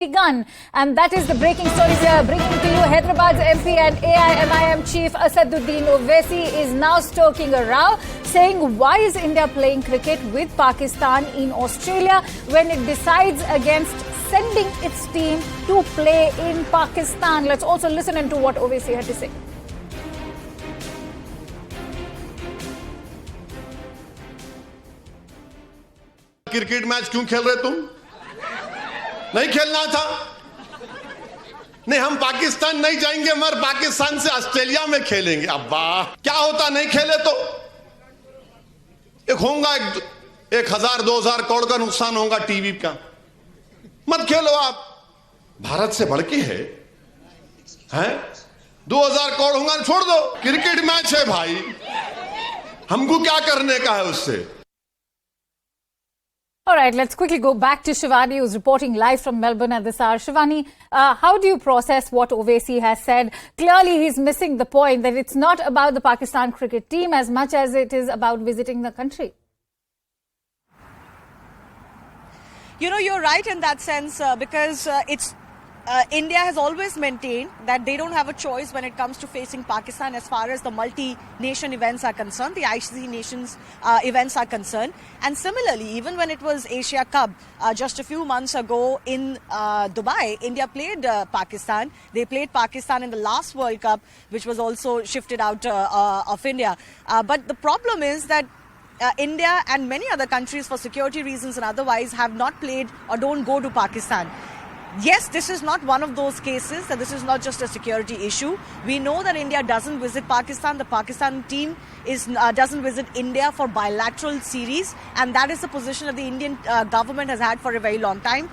begun, and that is the breaking story we are bringing to you. Hyderabad's MP and AIMIM chief Asaduddin Owaisi is now stoking a row, saying why is India playing cricket with Pakistan in Australia when it decides against sending its team to play in Pakistan. Let's also listen into what Owaisi had to say. Cricket match क्यों खेल रहे तुम? नहीं खेलना था? नहीं, हम पाकिस्तान नहीं जाएंगे, मगर पाकिस्तान से ऑस्ट्रेलिया में खेलेंगे। अब्बा क्या होता नहीं खेले तो? एक होगा 1000-2000 करोड़ का नुकसान होगा टीवी का। मत खेलो आप। भारत से बढ़ के है 2000 करोड़ होगा, छोड़ दो। क्रिकेट मैच है भाई, हमको क्या करने का है उससे? All right, let's quickly go back to Shivani, who's reporting live from Melbourne at this hour. Shivani, how do you process what Owaisi has said? Clearly, he's missing the point that it's not about the Pakistan cricket team as much as it is about visiting the country. You know, you're right in that sense because India has always maintained that they don't have a choice when it comes to facing Pakistan as far as the multi-nation events are concerned, the ICC nations events are concerned. And similarly, even when it was Asia Cup just a few months ago in Dubai, India played Pakistan. They played Pakistan in the last World Cup, which was also shifted out of India. But the problem is that India and many other countries, for security reasons and otherwise, have not played or don't go to Pakistan. Yes, this is not one of those cases, that this is not just a security issue. We know that India doesn't visit Pakistan. The Pakistan team doesn't visit India for bilateral series, and that is the position that the Indian government has had for a very long time.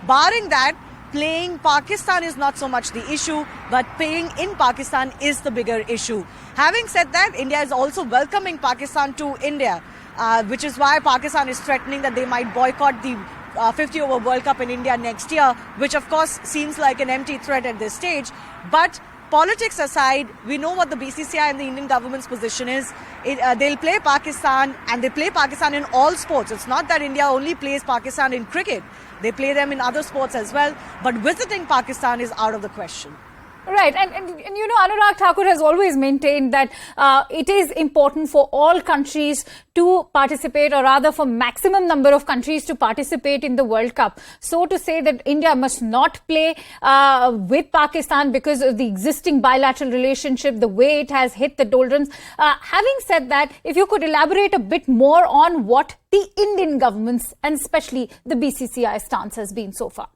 Barring that, playing Pakistan is not so much the issue, but playing in Pakistan is the bigger issue. Having said that, India is also welcoming Pakistan to India, which is why Pakistan is threatening that they might boycott the 50-over World Cup in India next year, which of course seems like an empty threat at this stage. But politics aside, we know what the BCCI and the Indian government's position is. They'll play Pakistan, and they play Pakistan in all sports. It's not that India only plays Pakistan in cricket. They play them in other sports as well. But visiting Pakistan is out of the question. Right. And you know, Anurag Thakur has always maintained that it is important for all countries to participate, or rather for maximum number of countries to participate in the World Cup. So to say that India must not play with Pakistan because of the existing bilateral relationship, the way it has hit the doldrums. Having said that, if you could elaborate a bit more on what the Indian government's and especially the BCCI stance has been so far.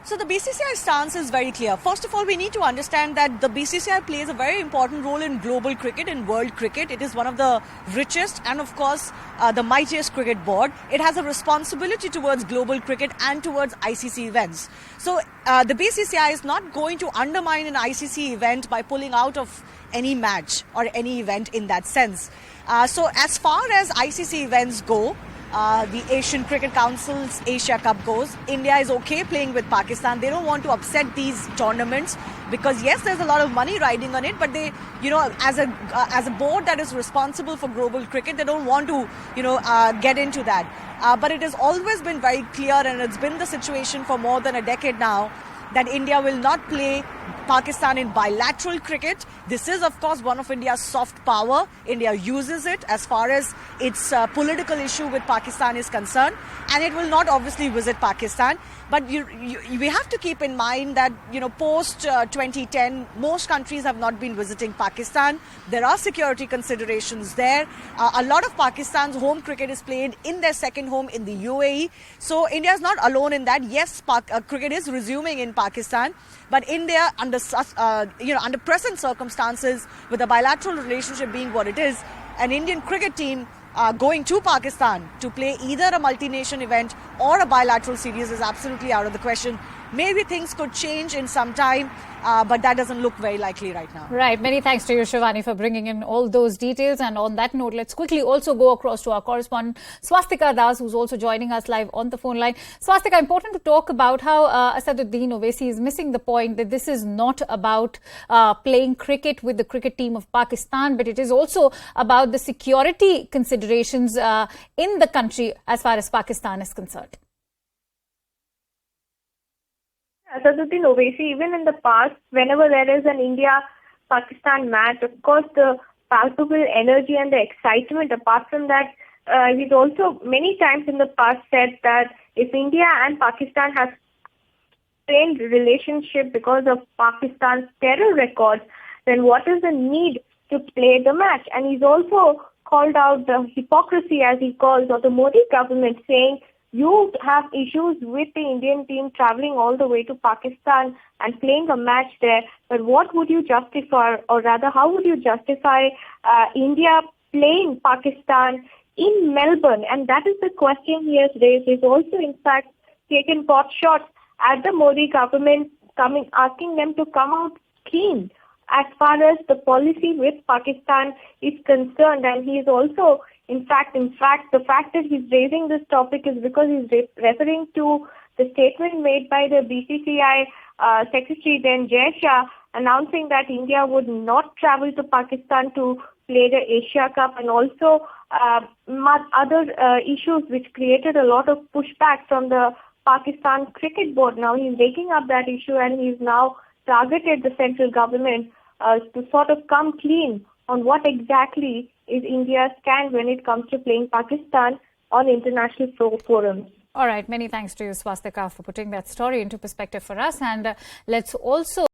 So the BCCI stance is very clear. First of all, we need to understand that the BCCI plays a very important role in global cricket, in world cricket. It is one of the richest and, of course, the mightiest cricket board. It has a responsibility towards global cricket and towards ICC events. So the BCCI is not going to undermine an ICC event by pulling out of any match or any event in that sense. So as far as ICC events go, the Asian Cricket Council's Asia Cup goes, India is okay playing with Pakistan. They don't want to upset these tournaments because yes, there's a lot of money riding on it, but they, you know, as a board that is responsible for global cricket, they don't want to, get into that. But it has always been very clear, and it's been the situation for more than a decade now, that India will not play Pakistan in bilateral cricket. This is, of course, one of India's soft power. India uses it as far as its political issue with Pakistan is concerned, and it will not obviously visit Pakistan. But we have to keep in mind that, post 2010, most countries have not been visiting Pakistan. There are security considerations there. A lot of Pakistan's home cricket is played in their second home in the UAE. So India is not alone in that. Yes, cricket is resuming in Pakistan, but India, under present circumstances, with a bilateral relationship being what it is, an Indian cricket team going to Pakistan to play either a multi-nation event or a bilateral series is absolutely out of the question. Maybe things could change in some time, but that doesn't look very likely right now. Right. Many thanks to you, Shivani, for bringing in all those details. And on that note, let's quickly also go across to our correspondent, Swastika Das, who's also joining us live on the phone line. Swastika, important to talk about how Asaduddin Owaisi is missing the point that this is not about playing cricket with the cricket team of Pakistan, but it is also about the security considerations in the country as far as Pakistan is concerned. Asaduddin Owaisi, even in the past, whenever there is an India-Pakistan match, of course, the palpable energy and the excitement, apart from that, he's also many times in the past said that if India and Pakistan have strained relationship because of Pakistan's terror records, then what is the need to play the match? And he's also called out the hypocrisy, as he calls, of the Modi government, saying you have issues with the Indian team traveling all the way to Pakistan and playing a match there, but what would you justify, or rather, how would you justify India playing Pakistan in Melbourne? And that is the question he has raised. He's also, in fact, taken pot shots at the Modi government, asking them to come out clean as far as the policy with Pakistan is concerned. And he is also, in fact, the fact that he's raising this topic is because he's referring to the statement made by the BCCI Secretary then Jai Shah, announcing that India would not travel to Pakistan to play the Asia Cup, and also other issues which created a lot of pushback from the Pakistan Cricket Board. Now he's taking up that issue, and he's now targeted the central government to sort of come clean on what exactly is India's stand when it comes to playing Pakistan on international forums. All right. Many thanks to you, Swastika, for putting that story into perspective for us. And let's also